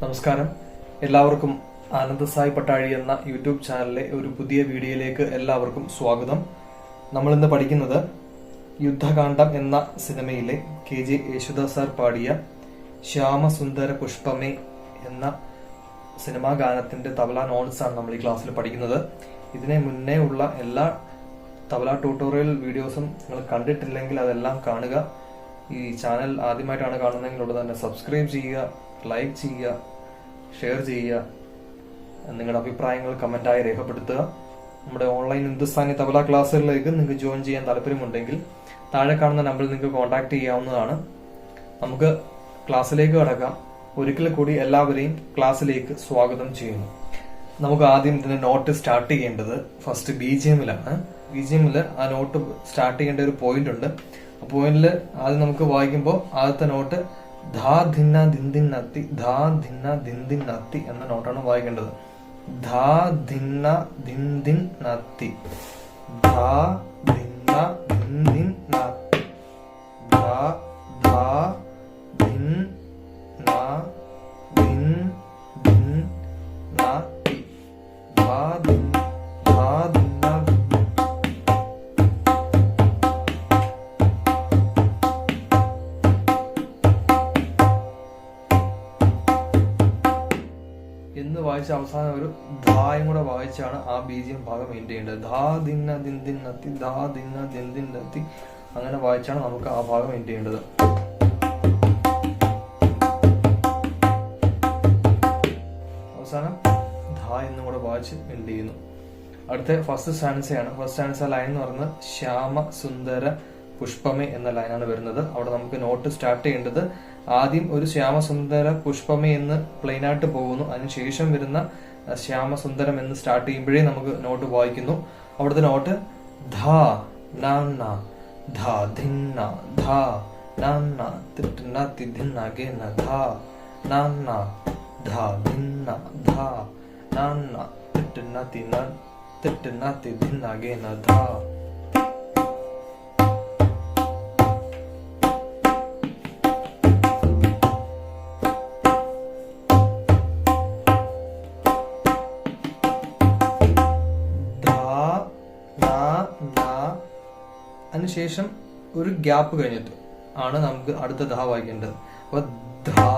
നമസ്കാരം. എല്ലാവർക്കും ആനന്ദ് സായി പട്ടാഴി എന്ന യൂട്യൂബ് ചാനലിലെ ഒരു പുതിയ വീഡിയോയിലേക്ക് എല്ലാവർക്കും സ്വാഗതം. നമ്മൾ ഇന്ന് പഠിക്കുന്നത് യുദ്ധകാന്ഡം എന്ന സിനിമയിലെ KJ യേശുദാസ് സാർ പാടിയ ശ്യാമസുന്ദര പുഷ്പമേ എന്ന സിനിമാ ഗാനത്തിന്റെ തബല നോട്ട്സ് ആണ് നമ്മൾ ഈ ക്ലാസ്സിൽ പഠിക്കുന്നത്. ഇതിനെ മുന്നേ ഉള്ള എല്ലാ തബല ട്യൂട്ടോറിയൽ വീഡിയോസും നിങ്ങൾ കണ്ടിട്ടില്ലെങ്കിൽ അതെല്ലാം കാണുക. ഈ ചാനൽ ആദ്യമായിട്ടാണ് കാണുന്നതെങ്കിൽ ഉടൻ തന്നെ സബ്സ്ക്രൈബ് ചെയ്യുക, ലൈക്ക് ചെയ്യുക, ഷെയർ ചെയ്യുക, നിങ്ങളുടെ അഭിപ്രായങ്ങൾ കമന്റായി രേഖപ്പെടുത്തുക. നമ്മുടെ ഓൺലൈൻ ഹിന്ദുസ്ഥാനി തബല ക്ലാസ്സുകളിലേക്ക് നിങ്ങൾക്ക് ജോയിൻ ചെയ്യാൻ താല്പര്യമുണ്ടെങ്കിൽ താഴെ കാണുന്ന നമ്പറിൽ നിങ്ങൾക്ക് കോൺടാക്ട് ചെയ്യാവുന്നതാണ്. നമുക്ക് ക്ലാസ്സിലേക്ക് കടക്കാം. ഒരിക്കൽ കൂടി എല്ലാവരെയും ക്ലാസ്സിലേക്ക് സ്വാഗതം ചെയ്യുന്നു. നമുക്ക് ആദ്യം ഇതിന്റെ നോട്ട് സ്റ്റാർട്ട് ചെയ്യേണ്ടത് ഫസ്റ്റ് BGMലാണ്. BGMല് ആ നോട്ട് സ്റ്റാർട്ട് ചെയ്യേണ്ട ഒരു പോയിന്റ് ഉണ്ട്. ആ പോയിന്റിൽ ആദ്യം നമുക്ക് വായിക്കുമ്പോൾ ആദ്യത്തെ നോട്ട് ധാ ധിന്ന ദിന്ദിൻ നത്തി, ധാ ധിന്ന ദിന്ദിൻ നത്തി എന്ന നോട്ടാണ് വായിക്കേണ്ടത്. ധാ ധിന്ന ദിന്ദിൻ നത്തി, ധാ ധിന്ന ദിന്ദിൻ നത്തി, ധാ ധാ ധിൻ ന ദിൻ ദിൻ നത്തി, ധാ ദിൻ ധാ ദിന്ന. എന്ന് വായിച്ച അവസാനം ഒരു ധായും കൂടെ വായിച്ചാണ് ആ BGM ഭാഗം എൻഡ് ചെയ്യേണ്ടത്. ധാ ദിന്ന ദിന്ദിൻ നത്തി, ധാ ദിന്ന ദിന്ദിൻ നത്തി, അങ്ങനെ വായിച്ചാണ് നമുക്ക് ആ ഭാഗം എൻഡ് ചെയ്യേണ്ടത്. അവസാനം ധാ എന്നും കൂടെ വായിച്ച് എൻഡ് ചെയ്യുന്നു. അടുത്ത ഫസ്റ്റ് സ്റ്റാൻസയാണ്. ഫസ്റ്റ് സ്റ്റാൻസ ലൈൻ എന്ന് പറയുന്നത് ശ്യാമ സുന്ദര പുഷ്പമേ എന്ന ലൈനാണ് വരുന്നത്. അവിടെ നമുക്ക് നോട്ട് സ്റ്റാർട്ട് ചെയ്യേണ്ടത് ആദ്യം ഒരു ശ്യാമസുന്ദര പുഷ്പമേ എന്ന് പ്ലെയിൻ ആയിട്ട് പോകുന്നു. അതിനുശേഷം വരുന്ന ശ്യാമസുന്ദരം എന്ന് സ്റ്റാർട്ട് ചെയ്യുമ്പോഴേ നമുക്ക് നോട്ട് വായിക്കുന്നു. അവിടുത്തെ നോട്ട് ധാ നാന്ന, ധാ ധിന്ന, ധാ നാന്ന തിന്ന തിന്ന ഗേന, ധാ നാന്ന, ധാ ധിന്ന, ധാ നാന്ന തിന്ന തിന്ന തിന്ന ഗേന, ധാ. അതിനുശേഷം ഒരു ഗ്യാപ്പ് കഴിഞ്ഞിട്ട് ആണ് നമുക്ക് അടുത്ത ധാ വായിക്കേണ്ടത്. അപ്പൊ ധാ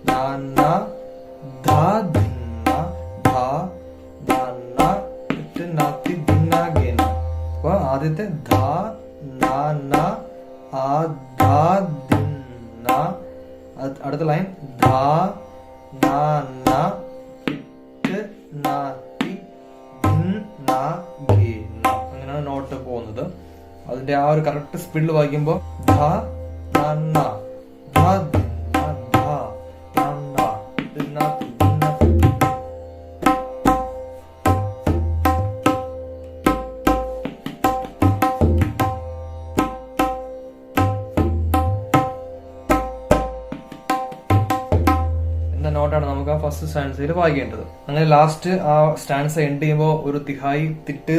നാന്ന, ധാ ധിന്ന, ധാ നാന്ന നത്തി ധിന്ന ഗേന. അപ്പൊ ആദ്യത്തെ ധാ നാന്ന, ആ ധാ ധിന്ന, അടുത്ത ലൈൻ ധാ നാന്ന നത്തി ധിന്ന ഗേന. അങ്ങനെയാണ് നോട്ട് പോകുന്നത്. അതിന്റെ ആ ഒരു കറക്റ്റ് സ്പീഡിൽ വായിക്കുമ്പോൾ ധാ നാന്ന, ധാ ധിന്ന, ധാ നാന്ന ധിന്ന ധിന്ന. എന്ന നോട്ടാണ് നമുക്ക് ആ ഫസ്റ്റ് സ്റ്റാൻസയിൽ വായിക്കേണ്ടത്. അങ്ങനെ ലാസ്റ്റ് ആ സ്റ്റാൻസ എൻഡ് ചെയ്യുമ്പോൾ ഒരു തിഹായി തിട്ട്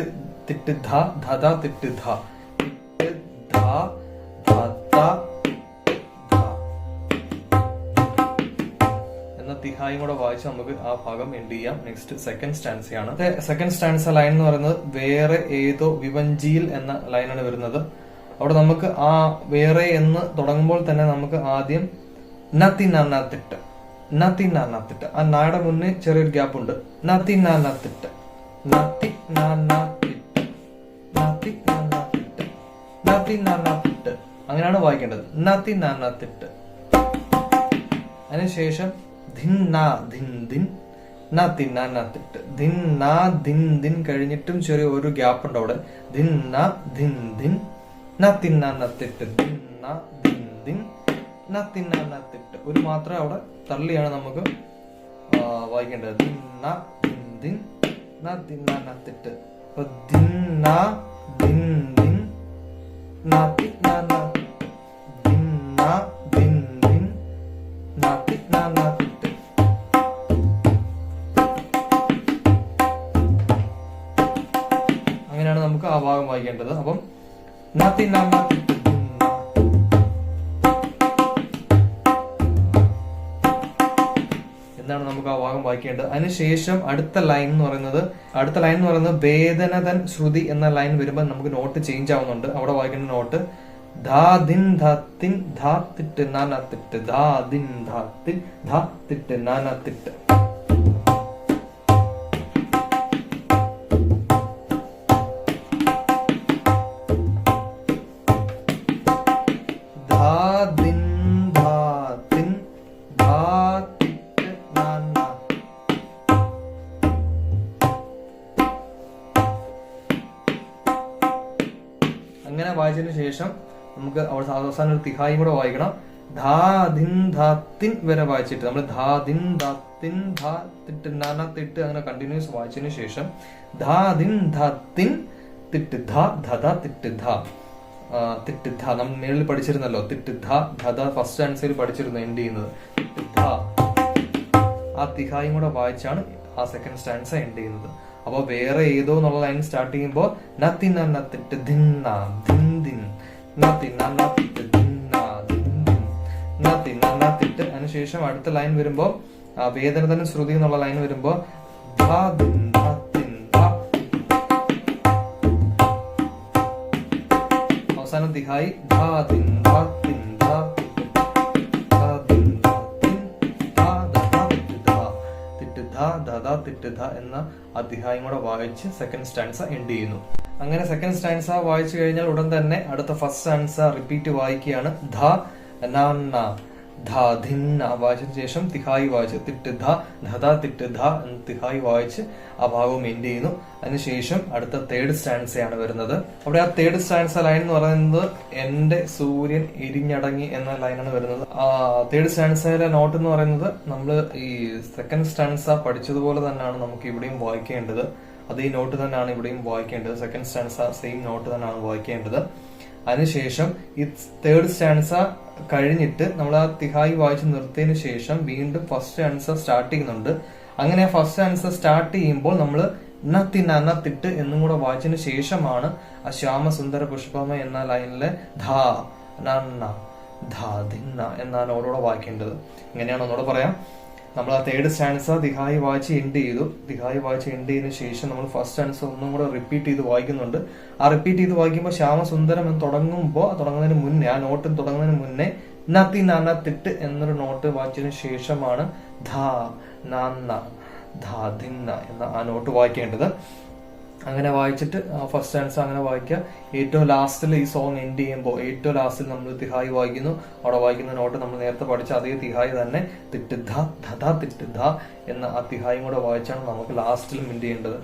തിട്ട് ധ ധ തിട്ട് ധ എന്ന തിഹായും കൂടെ വായിച്ച് നമുക്ക് ആ ഭാഗം എൻഡ് ചെയ്യാം. നെക്സ്റ്റ് സെക്കൻഡ് സ്റ്റാൻസയാണ്. സെക്കൻഡ് സ്റ്റാൻസ ലൈൻ എന്ന് പറയുന്നത് വേറെ ഏതോ വിവഞ്ചിയിൽ എന്ന ലൈനാണ് വരുന്നത്. അവിടെ നമുക്ക് ആ വേറെ എന്ന് തുടങ്ങുമ്പോൾ തന്നെ നമുക്ക് ആദ്യം നത്തി നാത്തിട്ട്, നത്തി നാത്തിട്ട്, ആ നായുടെ മുന്നേ ചെറിയൊരു ഗ്യാപ്പ് ഉണ്ട്. നത്തി നാത്തിട്ട്, നത്തി നാത്തിട്ട്, നത്തി നാത്തിട്ട്, നത്തി നാത്തിട്ട്, അങ്ങനെയാണ് വായിക്കേണ്ടത്. നത്തി നാത്തിട്ട്. അതിനുശേഷം ധിന്ന ധിന്ദിൻ നത്തി നാത്തിട്ട്, ധിന്ന ധിന്ദിൻ കഴിഞ്ഞിട്ടും ചെറിയ ഒരു ഗ്യാപ്പ് ഉണ്ട് അവിടെ. ധിന്ന ധിന്ദിൻ നത്തി നാത്തിട്ട്, ധിന്ന ധിന്ദിൻ നത്തി നാത്തിട്ട്. ഒരു മാത്രം അവിടെ തള്ളിയാണ് നമുക്ക് വായിക്കേണ്ടത്. ധിന്ന ധിന്ദിൻ നത്തി നാത്തിട്ട്. അപ്പൊ ധിന്ന ധിന്ദിൻ നത്തി നാത്തിട്ട്, ധിന്ന ധിന്ദിൻ നത്തി നാത്തിട്ട്. അങ്ങനെയാണ് നമുക്ക് ആ ഭാഗം വായിക്കേണ്ടത്. അപ്പം നത്തി നാത്തിട്ട് നമുക്ക് ആ ഭാഗം വായിക്കേണ്ടത്. അതിനുശേഷം അടുത്ത ലൈൻ എന്ന് പറയുന്നത് വേദനതൻ ശ്രുതി എന്ന ലൈൻ വരുമ്പോൾ നമുക്ക് നോട്ട് ചേഞ്ച് ആവുന്നുണ്ട്. അവിടെ വായിക്കേണ്ട നോട്ട് ധാ ദിൻ ധാ തിൻ ധാ തിട്ട് നാന തിട്ട് ധാ ദിൻ ധാ തിൻ ധാ തിട്ട് നാന തിട്ട്. അങ്ങനെ വായിച്ചതിന് ശേഷം നമുക്ക് അവിടെ അവസാനം ഒരു തിഹായി കൂടെ വായിക്കണം. ധാ ദിൻ ധാ തിൻ വരെ വായിച്ചിട്ട് നമ്മൾ ധാ ദിൻ ധാ തിൻ ധാ തിട്ട് നാന തിട്ട് അങ്ങനെ കണ്ടിന്യൂസ് വായിച്ചതിന് ശേഷം ധാ ദിൻ ധാ തിൻ തിട്ട് ധാ ധ തിട്ട് ധാ തിട്ട് ധാ നമ്മൾ മേളിൽ പഠിച്ചിരുന്നല്ലോ. തിട്ട് ധാ ധ ഫസ്റ്റ് ആൻസറിൽ പഠിച്ചിരുന്നു എൻഡ് ചെയ്യുന്നത് തിട്ട് ധാ. ആ തിഹായും കൂടെ വായിച്ചാണ് ആ സെക്കൻഡ് സ്റ്റാൻസ എൻഡ് ചെയ്യുന്നത്. അപ്പൊ വേറെ ഏതോ എന്നുള്ള ലൈൻ സ്റ്റാർട്ട് ചെയ്യുമ്പോ നത്തി നത്തിട്ട് ധിന്ന ധിൻ ദിൻ നത്തി നത്തിട്ട് ധിന്ന ധിൻ ദിൻ നത്തി നത്തിട്ട്. അതിനുശേഷം അടുത്ത ലൈൻ വരുമ്പോ വേദനതൻ ശ്രുതി എന്നുള്ള ലൈൻ വരുമ്പോ ധാ ദിൻ ധാ തിൻ ധാ. അവസാനം തിഹായി ധാ ദിൻ ധാ തിൻ ധാ ധാ ദിൻ ധാ തിൻ ധാ ധ തിട്ട് ധാ തിട്ട് ധാ ധ തിട്ട് ധാ എന്ന അധ്യായം കൂടെ വായിച്ച് സെക്കൻഡ് സ്റ്റാൻസ എൻഡ് ചെയ്യുന്നു. അങ്ങനെ സെക്കൻഡ് സ്റ്റാൻസ വായിച്ചു കഴിഞ്ഞാൽ ഉടൻ തന്നെ അടുത്ത ഫസ്റ്റ് സ്റ്റാൻസ റിപ്പീറ്റ് വായിക്കുകയാണ്. ധ നാന്ന ധ ധിന്ന വായിച്ചതിന് ശേഷം തിഹായി വായിച്ച് തിട്ട് ധ ധ തിട്ട് ധ എന്ന് തിഹായി വായിച്ച് ആ ഭാഗവും എൻഡ് ചെയ്യുന്നു. അതിനുശേഷം അടുത്ത തേർഡ് സ്റ്റാൻസയാണ് വരുന്നത്. അവിടെ ആ തേർഡ് സ്റ്റാൻസ ലൈൻ എന്ന് പറയുന്നത് എന്റെ സൂര്യൻ എരിഞ്ഞടങ്ങി എന്ന ലൈനാണ് വരുന്നത്. ആ തേർഡ് സ്റ്റാൻസയിലെ നോട്ട് എന്ന് പറയുന്നത് നമ്മൾ ഈ സെക്കൻഡ് സ്റ്റാൻസ പഠിച്ചതുപോലെ തന്നെയാണ് നമുക്ക് ഇവിടെയും വായിക്കേണ്ടത്. അത് ഈ നോട്ട് തന്നെയാണ് ഇവിടെയും വായിക്കേണ്ടത്. സെക്കൻഡ് സ്റ്റാൻസ സെയിം നോട്ട് തന്നെയാണ് വായിക്കേണ്ടത്. അതിനുശേഷം ഈ തേർഡ് സ്റ്റാൻസ കഴിഞ്ഞിട്ട് നമ്മൾ ആ തിഹായി വായിച്ച് നിർത്തിയതിനു ശേഷം വീണ്ടും ഫസ്റ്റ് സ്റ്റാൻസ സ്റ്റാർട്ട് ചെയ്യുന്നുണ്ട്. അങ്ങനെ ഫസ്റ്റ് സ്റ്റാൻസ സ്റ്റാർട്ട് ചെയ്യുമ്പോൾ നമ്മൾ നത്തി നത്തിട്ട് എന്നും കൂടെ വായിച്ചതിന് ശേഷമാണ് ആ ശ്യാമസുന്ദര പുഷ്പമ എന്ന ലൈനിലെ ധാ നന്ന ധാ ധിന്ന എന്ന നോടോടെ വായിക്കേണ്ടത്. ഇങ്ങനെയാണ് ഒന്നുകൂടെ പറയാം. നമ്മൾ ആ തേർഡ് സ്റ്റാൻസ തിഹായി വായിച്ച് എൻഡ് ചെയ്തു. തിഹായി വായിച്ച് എൻഡ് ചെയ്തതിനു ശേഷം നമ്മൾ ഫസ്റ്റ് സ്റ്റാൻസ ഒന്നും കൂടെ റിപ്പീറ്റ് ചെയ്ത് വായിക്കുന്നുണ്ട്. ആ റിപ്പീറ്റ് ചെയ്ത് വായിക്കുമ്പോൾ ശ്യാമസുന്ദരം എന്ന് തുടങ്ങുന്നതിന് മുന്നേ ആ നോട്ട് തുടങ്ങുന്നതിന് മുന്നേ നത്തി നത്തിട്ട് എന്നൊരു നോട്ട് വായിച്ചതിന് ശേഷമാണ് ധാ നന്ന ധാ ധിന്ന എന്ന ആ നോട്ട് വായിക്കേണ്ടത്. അങ്ങനെ വായിച്ചിട്ട് ഫസ്റ്റ് സ്റ്റാൻസ അങ്ങനെ വായിക്കുക. ഏറ്റവും ലാസ്റ്റിൽ ഈ സോങ് എൻഡ് ചെയ്യുമ്പോൾ ഏറ്റവും ലാസ്റ്റിൽ നമ്മൾ തിഹായി വായിക്കുന്നു. അവിടെ വായിക്കുന്ന നോട്ട് നമ്മൾ നേരത്തെ പഠിച്ച അതേ തിഹായി തന്നെ തിട്ട് ധ ധ തിട്ട് ധ എന്ന ആ തിഹായും കൂടെ വായിച്ചാണ് നമുക്ക് ലാസ്റ്റിലും എൻഡ് ചെയ്യേണ്ടത്.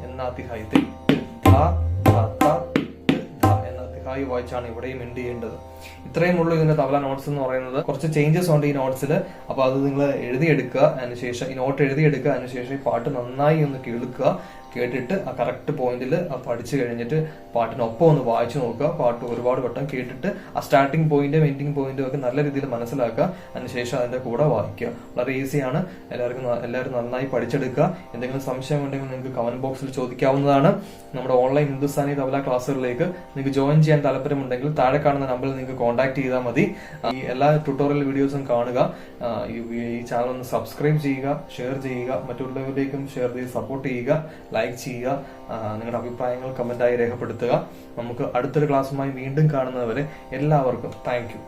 എന്ന ആ തിഹായി തിട്ട് ധ ധ ധ എന്ന തിഹായി വായിച്ചാണ് ഇവിടെയും എൻഡ് ചെയ്യേണ്ടത്. ഇത്രയും ഉള്ളൂ ഇതിന്റെ തബല നോട്ട്സ് എന്ന് പറയുന്നത്. കുറച്ച് ചേഞ്ചസ് ഉണ്ട് ഈ നോട്ട്സിൽ. അപ്പൊ അത് നിങ്ങൾ എഴുതിയെടുക്കുക. അതിനുശേഷം ഈ നോട്ട് എഴുതിയെടുക്കുക. അതിനുശേഷം ഈ പാട്ട് നന്നായി ഒന്ന് കേൾക്കുക. കേട്ടിട്ട് ആ കറക്റ്റ് പോയിന്റിൽ പഠിച്ചു കഴിഞ്ഞിട്ട് പാട്ടിനൊപ്പം ഒന്ന് വായിച്ചു നോക്കുക. പാട്ട് ഒരുപാട് വട്ടം കേട്ടിട്ട് ആ സ്റ്റാർട്ടിംഗ് പോയിന്റും എൻഡിങ് പോയിന്റും ഒക്കെ നല്ല രീതിയിൽ മനസ്സിലാക്കുക. അതിനുശേഷം അതിന്റെ കൂടെ വായിക്കുക. വളരെ ഈസിയാണ്. എല്ലാവരും നന്നായി പഠിച്ചെടുക്കുക. എന്തെങ്കിലും സംശയം ഉണ്ടെങ്കിൽ നിങ്ങൾക്ക് കമന്റ് ബോക്സിൽ ചോദിക്കാവുന്നതാണ്. നമ്മുടെ ഓൺലൈൻ ഹിന്ദുസ്ഥാനി തബല ക്ലാസ്സുകളിലേക്ക് നിങ്ങൾക്ക് ജോയിൻ ചെയ്യാൻ താല്പര്യമുണ്ടെങ്കിൽ താഴെ കാണുന്ന നമ്പറിൽ നിങ്ങൾക്ക് കോൺടാക്ട് ചെയ്താൽ മതി. ഈ എല്ലാ ട്യൂട്ടോറിയൽ വീഡിയോസും കാണുക. ഈ ചാനൽ ഒന്ന് സബ്സ്ക്രൈബ് ചെയ്യുക, ഷെയർ ചെയ്യുക, മറ്റുള്ളവരിലേക്കും ഷെയർ ചെയ്ത് സപ്പോർട്ട് ചെയ്യുക, ലൈക്ക് ചെയ്യുക. നിങ്ങളുടെ അഭിപ്രായങ്ങൾ കമന്റായി രേഖപ്പെടുത്തുക. നമുക്ക് അടുത്തൊരു ക്ലാസ്സുമായി വീണ്ടും കാണുന്നതുവരെ എല്ലാവർക്കും താങ്ക് യു.